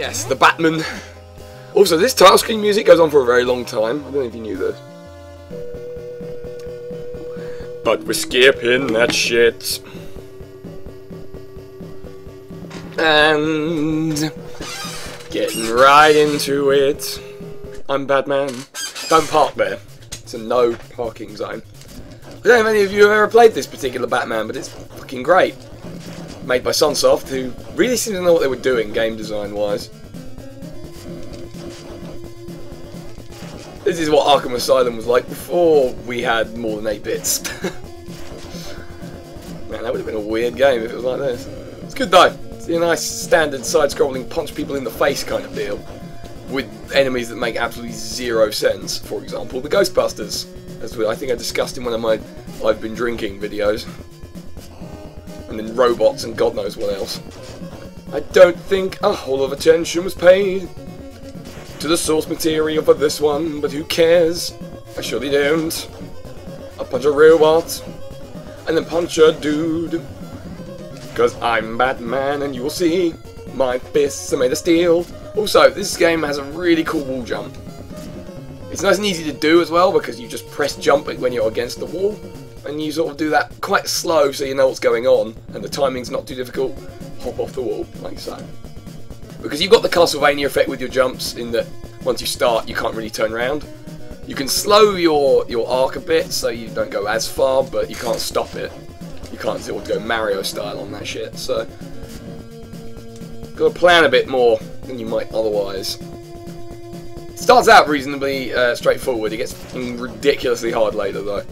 Yes, the Batman. Also, this title screen music goes on for a very long time. I don't know if you knew this. But we're skipping that shit. And getting right into it. I'm Batman. Don't park there. It's a no parking zone. I don't know if any of you have ever played this particular Batman, but it's fucking great. Made by Sunsoft, who really seem to know what they were doing game design wise. This is what Arkham Asylum was like before we had more than 8 bits. Man, that would have been a weird game if it was like this. It's good though. It's a nice standard side-scrolling punch people in the face kind of deal. With enemies that make absolutely zero sense. For example, the Ghostbusters. As I think I discussed in one of my I've Been Drinking videos. And then robots and God knows what else. I don't think a whole lot of attention was paid to the source material for this one, but who cares? I surely don't. I'll punch a robot, and then punch a dude. Because I'm Batman, and you will see my fists are made of steel. Also, this game has a really cool wall jump. It's nice and easy to do as well, because you just press jump when you're against the wall, and you sort of do that quite slow so you know what's going on, and the timing's not too difficult. Hop off the wall, like so. Because you've got the Castlevania effect with your jumps, in that once you start you can't really turn around. You can slow your arc a bit so you don't go as far, but you can't stop it. You can't sort of go Mario style on that shit, so got to plan a bit more than you might otherwise. It starts out reasonably straightforward. It gets ridiculously hard later though.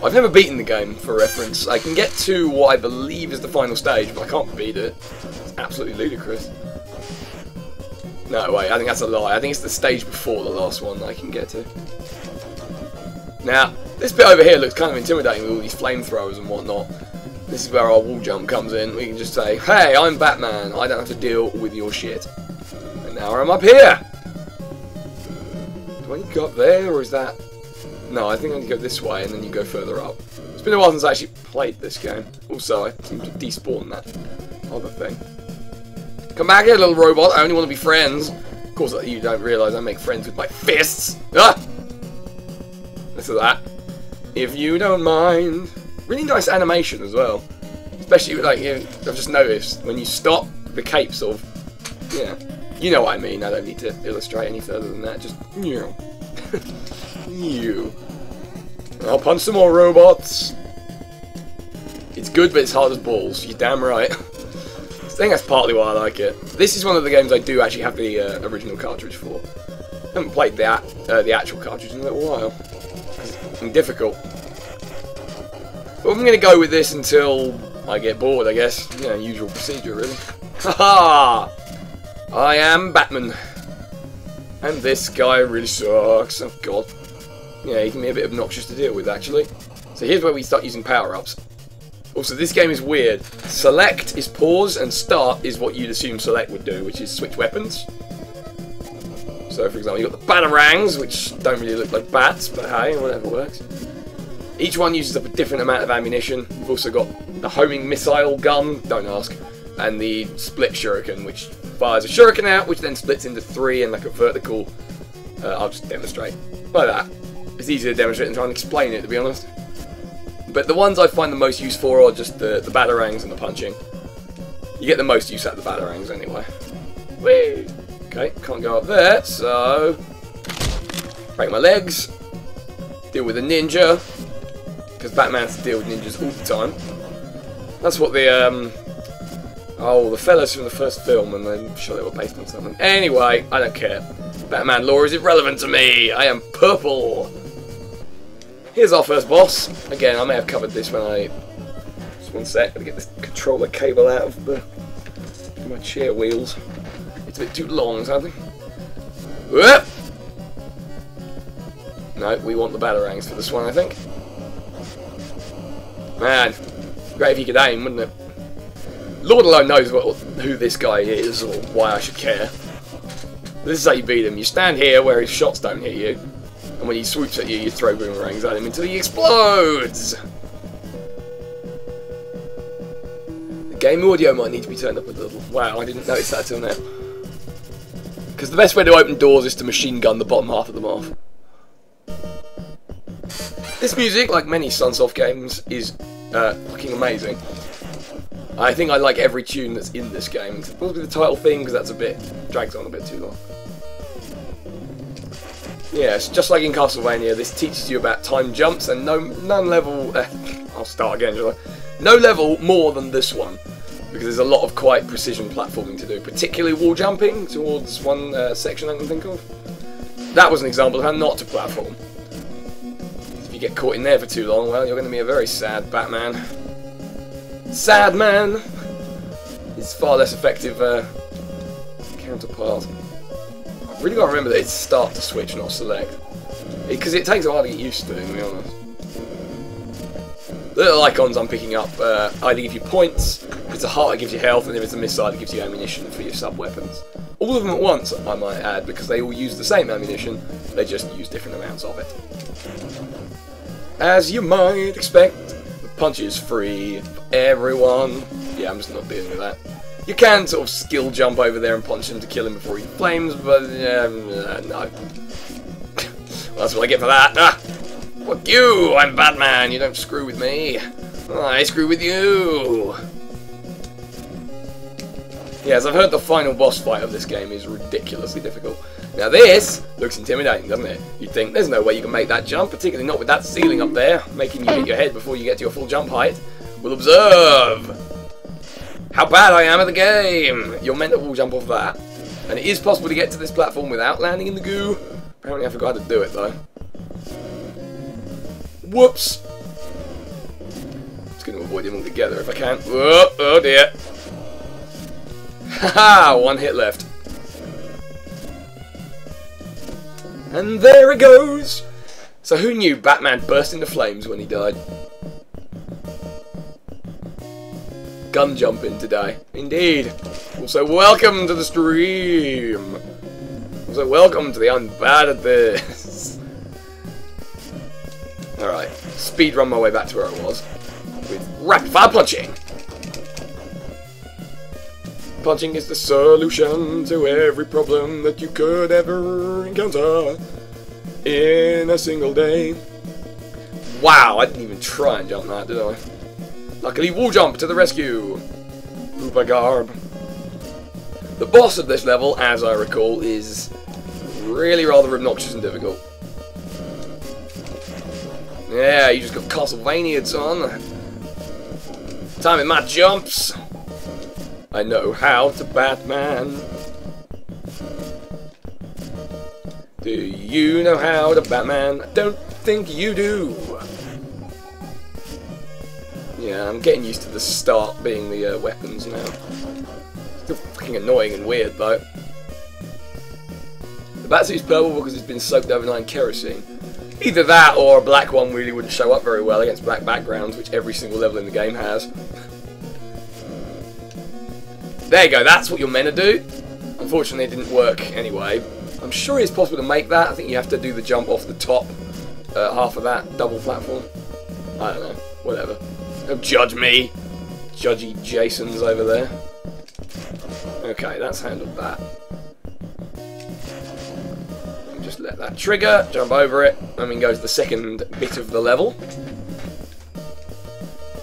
I've never beaten the game, for reference. I can get to what I believe is the final stage, but I can't beat it. It's absolutely ludicrous. No, wait, I think that's a lie. I think it's the stage before the last one that I can get to. Now, this bit over here looks kind of intimidating with all these flamethrowers and whatnot. This is where our wall jump comes in. We can just say, hey, I'm Batman. I don't have to deal with your shit. And now I'm up here. Do I need to go up there, or is that... No, I think I need to go this way, and then you go further up. It's been a while since I actually played this game. Also, I seem to despawn that other thing. Come back here, little robot. I only want to be friends. Of course, you don't realise I make friends with my fists. Ah! Listen to that. If you don't mind. Really nice animation as well. Especially, like, I've just noticed, when you stop, the cape sort of... Yeah. You know what I mean. I don't need to illustrate any further than that. Just... You. I'll punch some more robots. It's good, but it's hard as balls. You're damn right. I think that's partly why I like it. This is one of the games I do actually have the original cartridge for. I haven't played the actual cartridge in a little while. It's difficult. But I'm going to go with this until I get bored, I guess. You know, usual procedure, really. Haha! I am Batman. And this guy really sucks. Oh, God. Yeah, he can be a bit obnoxious to deal with, actually. So here's where we start using power-ups. Also, this game is weird. Select is pause, and start is what you'd assume select would do, which is switch weapons. So, for example, you've got the batarangs, which don't really look like bats, but hey, whatever works. Each one uses up a different amount of ammunition. You've also got the homing missile gun, don't ask, and the split shuriken, which fires a shuriken out, which then splits into 3 and like a vertical. I'll just demonstrate. Like that. It's easier to demonstrate than try and explain it, to be honest. But the ones I find the most use for are just the batarangs and the punching. You get the most use out of the batarangs anyway. Whee! Okay, can't go up there, so... break my legs. Deal with a ninja. Because Batman has to deal with ninjas all the time. That's what the, oh, the fellas from the first film, and I'm sure they were based on something. Anyway, I don't care. Batman lore is irrelevant to me. I am purple. Here's our first boss. Again, I may have covered this when I... Just one sec, gotta get this controller cable out of my chair wheels. It's a bit too long, something. Whoop! No, we want the batarangs for this one, I think. Man, great if he could aim, wouldn't it? Lord alone knows who this guy is, or why I should care. This is how you beat him. You stand here where his shots don't hit you. And when he swoops at you, you throw boomerangs at him until he explodes! The game audio might need to be turned up a little. Wow, I didn't notice that till now. Because the best way to open doors is to machine gun the bottom half of them off. This music, like many Sunsoft games, is fucking amazing. I think I like every tune that's in this game. Possibly the title theme, because that's a bit... drags on a bit too long. Yes, just like in Castlevania, this teaches you about time jumps, and none level... I'll start again, shall I? No level more than this one. Because there's a lot of quite precision platforming to do, particularly wall jumping towards one section I can think of. That was an example of how not to platform. If you get caught in there for too long, well, you're going to be a very sad Batman. Sad man is far less effective counterpart. I've really got to remember that it's start to switch, not select. Because it takes a while to get used to, to be honest. The little icons I'm picking up either give you points, if it's a heart it gives you health, and if it's a missile it gives you ammunition for your sub-weapons. All of them at once, I might add, because they all use the same ammunition, they just use different amounts of it. As you might expect, the punch is free for everyone. Yeah, I'm just not dealing with that. You can sort of skill jump over there and punch him to kill him before he flames, but no. Well, that's what I get for that. Ah! Fuck you! I'm Batman! You don't screw with me. I screw with you! Yes, I've heard the final boss fight of this game is ridiculously difficult. Now this looks intimidating, doesn't it? You'd think there's no way you can make that jump, particularly not with that ceiling up there, making you hit your head before you get to your full jump height. We'll observe how bad I am at the game! You're meant to wall jump off that. And it is possible to get to this platform without landing in the goo. Apparently I forgot how to do it though. Whoops! Just going to avoid them altogether if I can. Whoa, oh dear. Haha, one hit left. And there it goes! So who knew Batman burst into flames when he died? Gun jumping today. Indeed. Also welcome to the stream. Also welcome to the I'm bad at this. Alright, speed run my way back to where I was with rapid fire punching. Punching is the solution to every problem that you could ever encounter in a single day. Wow, I didn't even try and jump that, did I? Luckily, wall jump to the rescue. Poopa garb. The boss of this level, as I recall, is really rather obnoxious and difficult. Yeah, you just got Castlevania on. Timing my jumps. I know how to Batman. Do you know how to Batman? I don't think you do. Yeah, I'm getting used to the start being the weapons now. Still fucking annoying and weird though. The Batsuit's purple because it's been soaked overnight in kerosene. Either that or a black one really wouldn't show up very well against black backgrounds, which every single level in the game has. There you go, that's what you're meant to do. Unfortunately it didn't work anyway. I'm sure it's possible to make that. I think you have to do the jump off the top half of that double platform. I don't know, whatever. Don't judge me. Judgy Jason's over there. Okay, that's handled that. Just let that trigger, jump over it, and then goes the second bit of the level.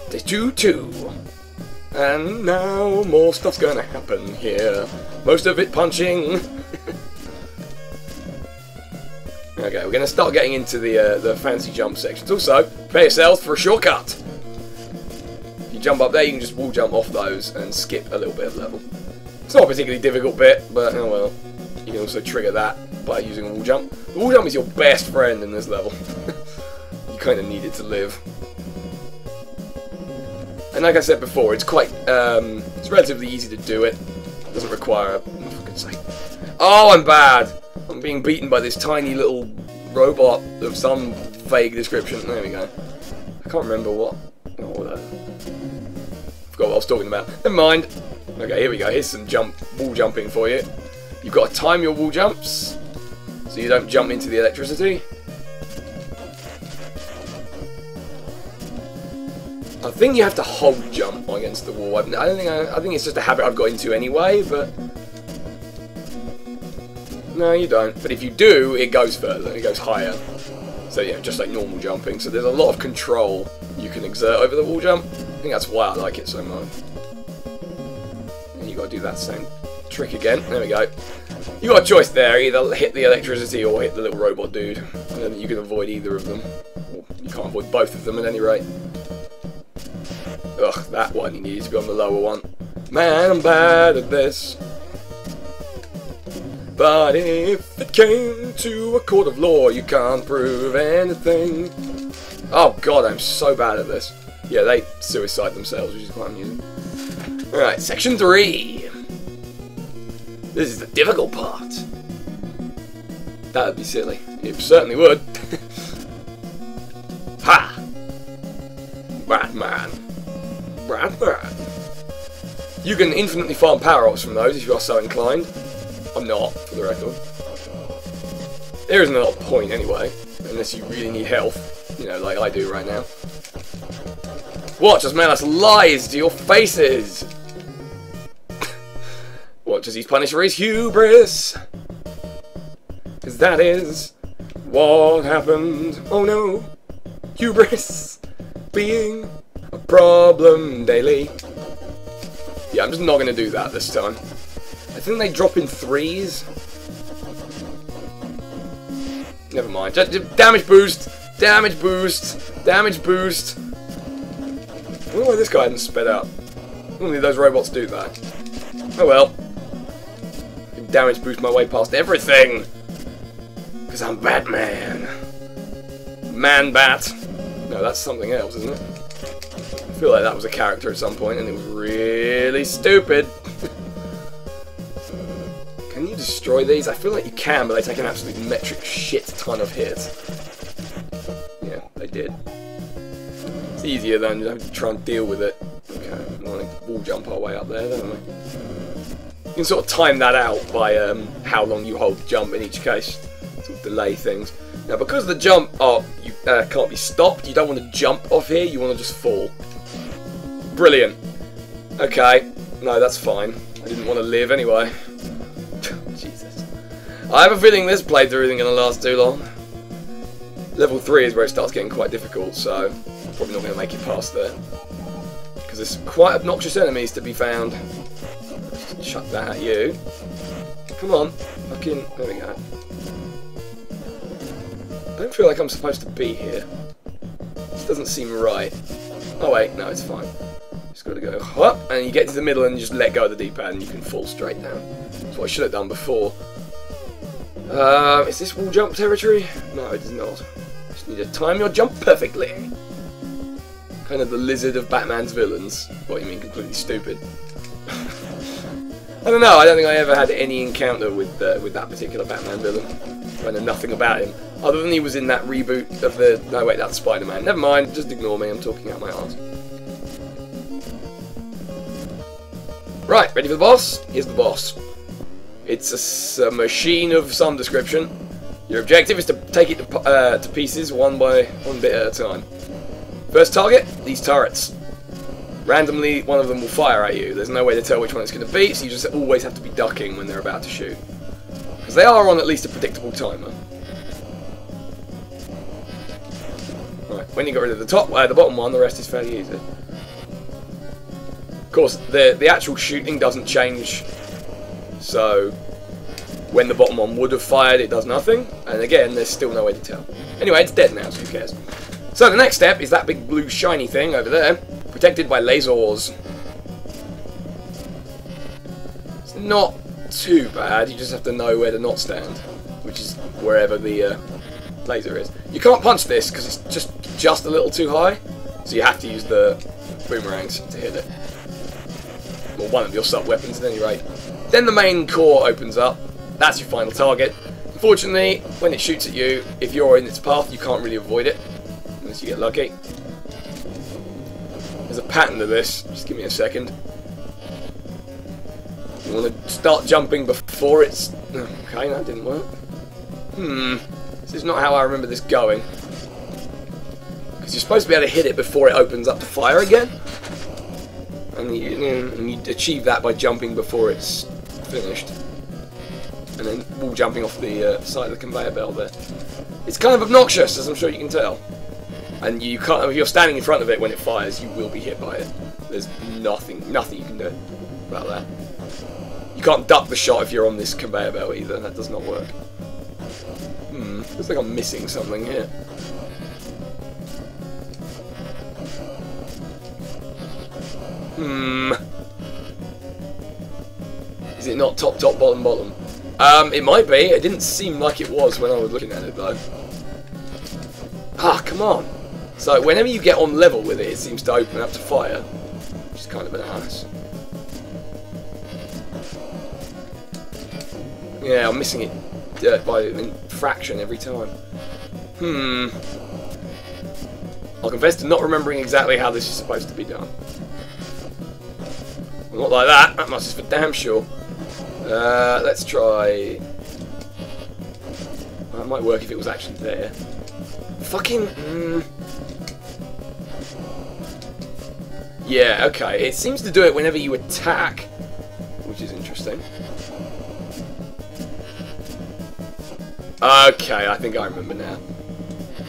Day 2-2. And now more stuff's gonna happen here. Most of it punching. Okay, we're gonna start getting into the fancy jump sections. Also, prepare yourself for a shortcut. If you jump up there, you can just wall jump off those and skip a little bit of level. It's not a particularly difficult bit, but oh well. You can also trigger that by using a wall jump. The wall jump is your best friend in this level. You kind of need it to live. And like I said before, it's quite, it's relatively easy to do it. It doesn't require, oh, for goodn's sake. Oh, I'm bad! I'm being beaten by this tiny little robot of some vague description. There we go. I can't remember what. Oh, whatever. Forgot what I was talking about. Never mind. Okay, here we go. Here's some wall jumping for you. You've got to time your wall jumps so you don't jump into the electricity. I think you have to hold jump against the wall. I think it's just a habit I've got into anyway, but No, you don't. But if you do, it goes further. It goes higher. So yeah, just like normal jumping. So there's a lot of control you can exert over the wall jump. I think that's why I like it so much. And you got to do that same trick again. There we go. You got a choice there. Either hit the electricity or hit the little robot dude. And then you can avoid either of them. Or you can't avoid both of them at any rate. Ugh, that one you need to be on the lower one. Man, I'm bad at this. But if it came to a court of law, you can't prove anything. Oh god, I'm so bad at this. Yeah, they suicide themselves, which is quite amusing. Alright, section 3. This is the difficult part. That would be silly. It certainly would. Ha! Batman. Batman. You can infinitely farm power-ups from those if you are so inclined. I'm not, for the record. There isn't a lot of point anyway, unless you really need health, you know, like I do right now. Watch as Malus lies to your faces! Watch as he's punished for his hubris! Because that is what happened. Oh no! Hubris being a problem daily. Yeah, I'm just not going to do that this time. I think they drop in 3s. Never mind. Just damage boost! Damage boost! Damage boost! I wonder why this guy hadn't sped up. Normally those robots do that. Oh well. I can damage boost my way past everything! Because I'm Batman! Man-Bat! No, that's something else, isn't it? I feel like that was a character at some point and it was really stupid. Can you destroy these? I feel like you can, but they take an absolute metric shit ton of hits. Yeah, they did. It's easier than having to try and deal with it. Okay, we'll wall jump our way up there, don't we? You can sort of time that out by how long you hold the jump in each case. Sort of delay things. Now, because the jump can't be stopped, you don't want to jump off here, you want to just fall. Brilliant. Okay, no, that's fine. I didn't want to live anyway. Jesus. I have a feeling this playthrough isn't going to last too long. Level 3 is where it starts getting quite difficult, so I'm probably not going to make it past there. Because there's quite obnoxious enemies to be found. Just chuck that at you. Come on. Fucking... There we go. I don't feel like I'm supposed to be here. This doesn't seem right. Oh wait, no, it's fine. Just got to go up, and you get to the middle and just let go of the D-pad and you can fall straight down. That's what I should have done before. Is this wall jump territory? No, it is not. Just need to time your jump perfectly. Kind of the Lizard of Batman's villains. What you mean, completely stupid? I don't know. I don't think I ever had any encounter with that particular Batman villain. I know nothing about him, other than he was in that reboot of the... No, wait, that's Spider-Man. Never mind. Just ignore me. I'm talking out my arse. Right, ready for the boss? Here's the boss. It's a machine of some description. Your objective is to take it to pieces one bit at a time. First target, these turrets. Randomly, one of them will fire at you. There's no way to tell which one it's going to be, so you just always have to be ducking when they're about to shoot. Because they are on at least a predictable timer. Right, when you get rid of the bottom one, the rest is fairly easy. Of course, the actual shooting doesn't change, so when the bottom one would have fired, it does nothing, and again, there's still no way to tell. Anyway, it's dead now, so who cares? So the next step is that big blue shiny thing over there, protected by lasers. It's not too bad, you just have to know where to not stand, which is wherever the laser is. You can't punch this because it's just a little too high, so you have to use the boomerangs to hit it. Well, one of your sub-weapons at any rate. Then the main core opens up. That's your final target. Unfortunately, when it shoots at you, if you're in its path, you can't really avoid it, unless you get lucky. There's a pattern to this. Just give me a second. You want to start jumping before it's... Okay, that didn't work. This is not how I remember this going. Because you're supposed to be able to hit it before it opens up to fire again. And you achieve that by jumping before it's finished. and then wall jumping off the side of the conveyor belt there. It's kind of obnoxious, as I'm sure you can tell. And you can't, if you're standing in front of it when it fires, you will be hit by it. There's nothing you can do about that. You can't duck the shot if you're on this conveyor belt either. That does not work. Looks like I'm missing something here. Is it not top, top, bottom, bottom? It might be. It didn't seem like it was when I was looking at it, though. Ah, come on. So, whenever you get on level with it, it seems to open up to fire. Which is kind of an ass. Yeah, I'm missing it by a fraction every time. I'll confess to not remembering exactly how this is supposed to be done. Well, not like that. That much is for damn sure. Let's try... That might work if it was actually there. Fucking... Yeah, okay. It seems to do it whenever you attack, which is interesting. Okay, I think I remember now.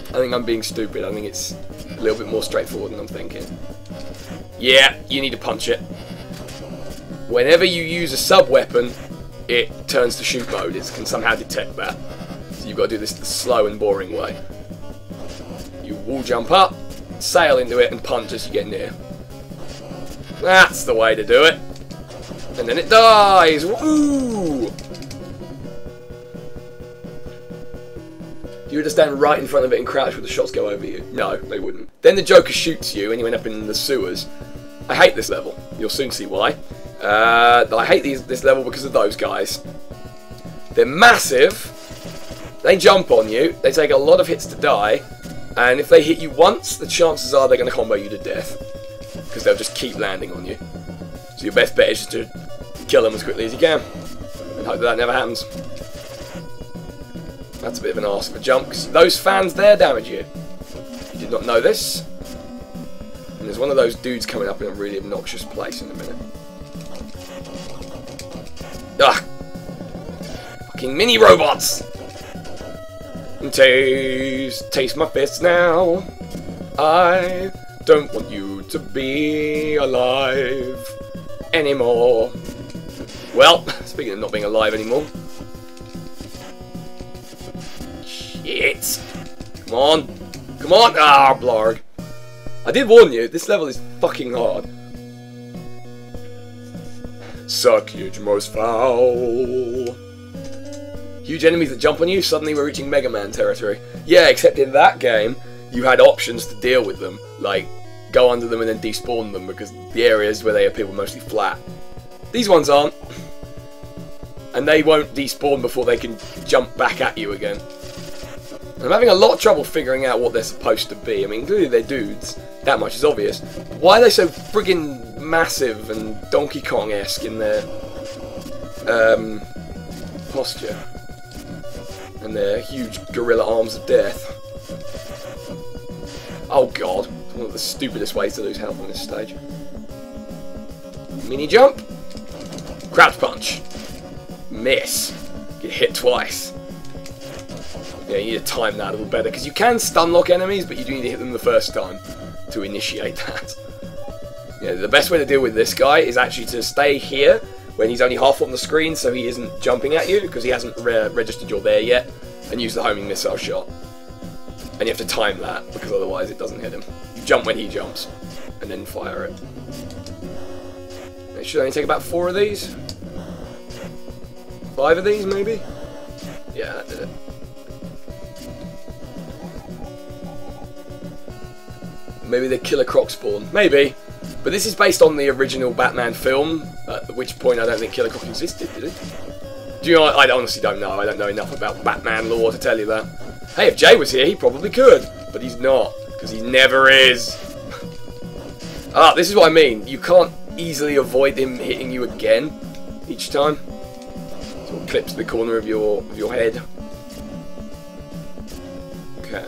I think I'm being stupid. I think it's a little bit more straightforward than I'm thinking. Yeah, you need to punch it. Whenever you use a sub-weapon, it turns to shoot mode. It can somehow detect that. So you've got to do this the slow and boring way. You wall jump up, sail into it, and punch as you get near. That's the way to do it. And then it dies! Woo! You would just stand right in front of it and crouch with the shots go over you. No, they wouldn't. Then the Joker shoots you and you end up in the sewers. I hate this level. You'll soon see why. I hate this level because of those guys. They're massive. They jump on you. They take a lot of hits to die. And if they hit you once, the chances are they're going to combo you to death. Because they'll just keep landing on you. So your best bet is just to kill them as quickly as you can. And hope that never happens. That's a bit of an arse of a jump, because those fans there damage you. You did not know this. And there's one of those dudes coming up in a really obnoxious place in a minute. Ugh! Fucking mini robots! And taste my fists now. I don't want you to be alive anymore. Well, speaking of not being alive anymore. Shit! Come on! Come on! Ah, blarg! I did warn you, this level is fucking hard. Suck huge most foul. Huge enemies that jump on you, suddenly we're reaching Mega Man territory. Yeah, except in that game, you had options to deal with them. Like, go under them and then despawn them, because the areas where they appear were mostly flat. These ones aren't. And they won't despawn before they can jump back at you again. I'm having a lot of trouble figuring out what they're supposed to be. I mean, clearly they're dudes. That much is obvious. Why are they so friggin' massive and Donkey Kong-esque in their posture? And their huge gorilla arms of death. Oh god. It's one of the stupidest ways to lose health on this stage. Mini jump. Crouch punch. Miss. Get hit twice. Yeah, you need to time that a little better, because you can stun lock enemies, but you do need to hit them the first time to initiate that. Yeah, the best way to deal with this guy is actually to stay here when he's only half on the screen, so he isn't jumping at you, because he hasn't registered you're there yet, and use the homing missile shot. And you have to time that, because otherwise it doesn't hit him. You jump when he jumps, and then fire it. It should only take about 4 of these. 5 of these, maybe? Yeah, that did it. Maybe the Killer Croc spawn. Maybe. But this is based on the original Batman film, at which point I don't think Killer Croc existed, did it? Do you know, I honestly don't know. I don't know enough about Batman lore to tell you that. Hey, if Jay was here, he probably could. But he's not, because he never is. Ah, this is what I mean. You can't easily avoid him hitting you again each time. Sort of clips the corner of your head. Okay.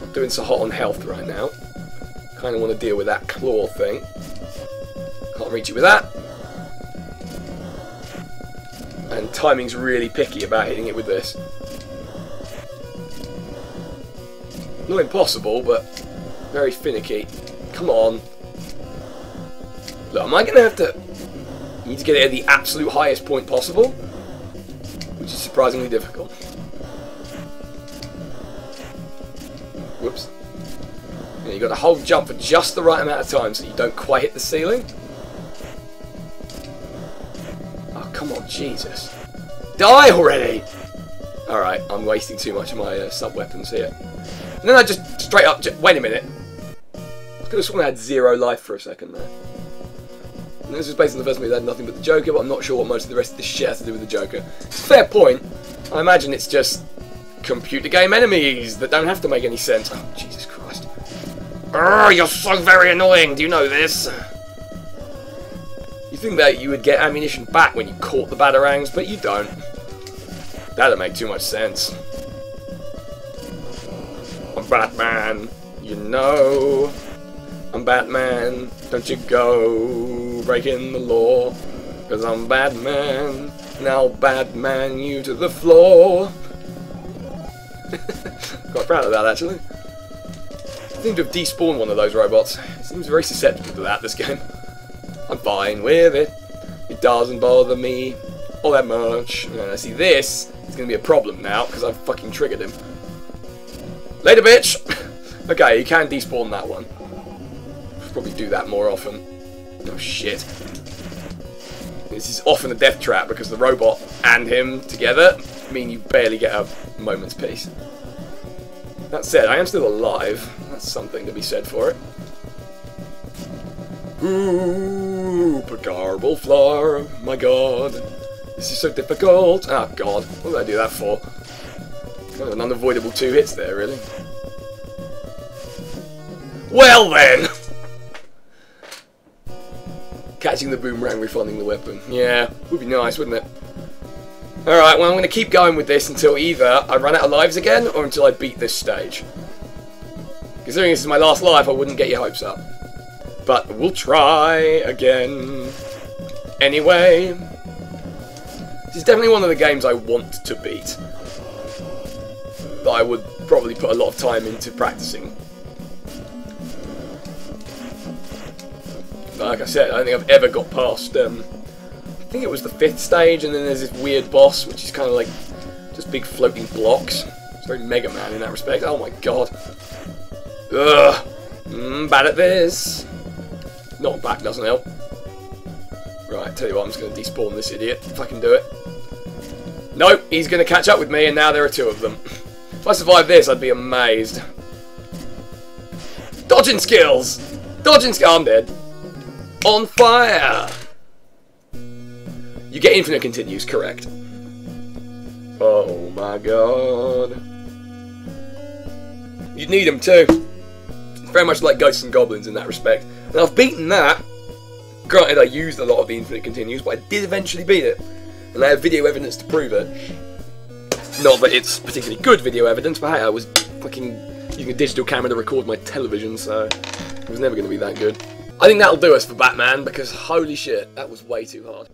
Not doing so hot on health right now. Kind of want to deal with that claw thing. Can't reach it with that. And timing's really picky about hitting it with this. Not impossible, but very finicky. Come on. Look, am I going to have to... You need to get it at the absolute highest point possible, which is surprisingly difficult. Whoops. And you've got to hold jump for just the right amount of time so you don't quite hit the ceiling. Oh, come on, Jesus. Die already! Alright, I'm wasting too much of my sub-weapons here. And then I just straight up... Wait a minute. I could have sworn I had 0 life for a second there. And this is based on the first movie that had nothing but the Joker, but I'm not sure what most of the rest of this shit has to do with the Joker. It's a fair point. I imagine it's just computer game enemies that don't have to make any sense. Oh, Jesus Christ. Urgh, you're so very annoying, do you know this? You think that you would get ammunition back when you caught the batarangs, but you don't. That'd make too much sense. I'm Batman, you know. I'm Batman, don't you go breaking the law. 'Cause I'm Batman, now Batman you to the floor. Quite proud of that, actually. I seem to have despawned one of those robots. It seems very susceptible to that, this game. I'm fine with it. It doesn't bother me all that much. And see, this is going to be a problem now, because I've fucking triggered him. Later, bitch! Okay, you can despawn that one. Should probably do that more often. Oh, shit. This is often a death trap, because the robot and him together mean you barely get a moment's peace. That said, I am still alive. That's something to be said for it. Ooh, Pagarbal floor. My god. This is so difficult. Oh god, what did I do that for? Kind of an unavoidable 2 hits there, really. Well then! Catching the boomerang, refunding the weapon. Yeah, would be nice, wouldn't it? Alright, well I'm going to keep going with this until either I run out of lives again, or until I beat this stage. Considering this is my last life, I wouldn't get your hopes up. But we'll try again. Anyway. This is definitely one of the games I want to beat. That I would probably put a lot of time into practicing. Like I said, I don't think I've ever got past, I think it was the 5th stage, and then there's this weird boss, which is kind of like just big floating blocks. It's very Mega Man in that respect. Oh my god. Ugh. Bad at this. Not back doesn't help. Right, tell you what, I'm just going to despawn this idiot, if I can do it. Nope, he's going to catch up with me, and now there are 2 of them. If I survive this, I'd be amazed. Dodging skills! Dodging skills! I'm dead. On fire! You get infinite continues, correct. Oh my god. You'd need them too. Very much like Ghosts and Goblins in that respect. And I've beaten that. Granted, I used a lot of the infinite continues, but I did eventually beat it. And I have video evidence to prove it. Not that it's particularly good video evidence, but hey, I was fucking using a digital camera to record my television, so it was never going to be that good. I think that'll do us for Batman, because holy shit, that was way too hard.